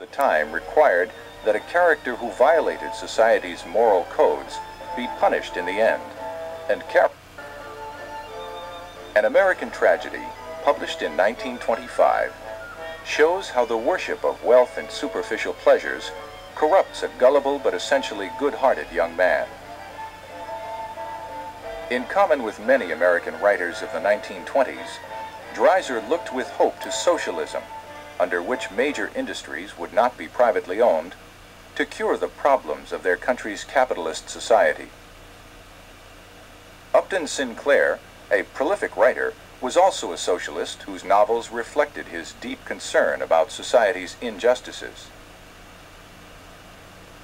The time required that a character who violated society's moral codes be punished in the end. And An American Tragedy, published in 1925, shows how the worship of wealth and superficial pleasures corrupts a gullible but essentially good-hearted young man. In common with many American writers of the 1920s, Dreiser looked with hope to socialism, under which major industries would not be privately owned, to cure the problems of their country's capitalist society. Upton Sinclair, a prolific writer, was also a socialist whose novels reflected his deep concern about society's injustices.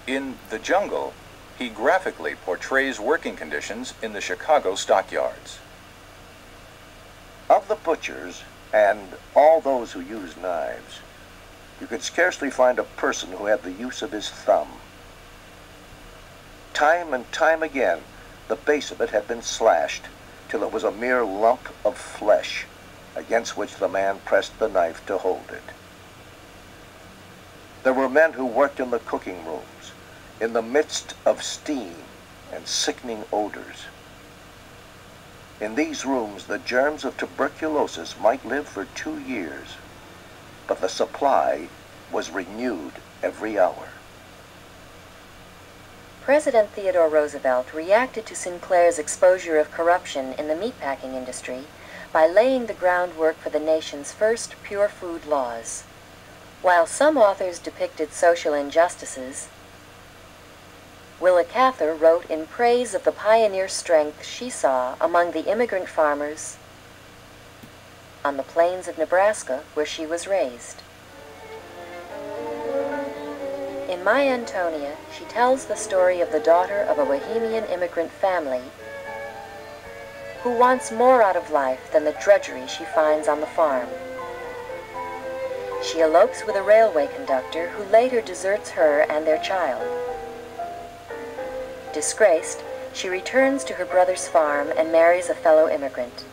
In The Jungle, he graphically portrays working conditions in the Chicago stockyards. Of the butchers and all those who use knives, you could scarcely find a person who had the use of his thumb. Time and time again, the base of it had been slashed till it was a mere lump of flesh against which the man pressed the knife to hold it. There were men who worked in the cooking rooms, in the midst of steam and sickening odors. In these rooms, the germs of tuberculosis might live for 2 years, but the supply was renewed every hour. President Theodore Roosevelt reacted to Sinclair's exposure of corruption in the meatpacking industry by laying the groundwork for the nation's first pure food laws. While some authors depicted social injustices, Willa Cather wrote in praise of the pioneer strength she saw among the immigrant farmers on the plains of Nebraska where she was raised. In My Antonia, she tells the story of the daughter of a Bohemian immigrant family who wants more out of life than the drudgery she finds on the farm. She elopes with a railway conductor who later deserts her and their child. Disgraced, she returns to her brother's farm and marries a fellow immigrant.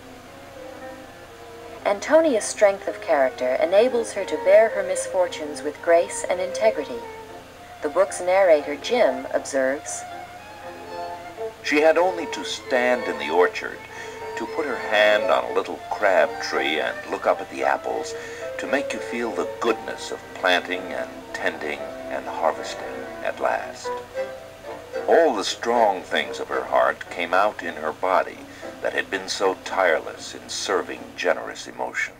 Antonia's strength of character enables her to bear her misfortunes with grace and integrity. The book's narrator, Jim, observes, "She had only to stand in the orchard, to put her hand on a little crab tree and look up at the apples, to make you feel the goodness of planting and tending and harvesting at last. All the strong things of her heart came out in her body that had been so tireless in serving generous emotion.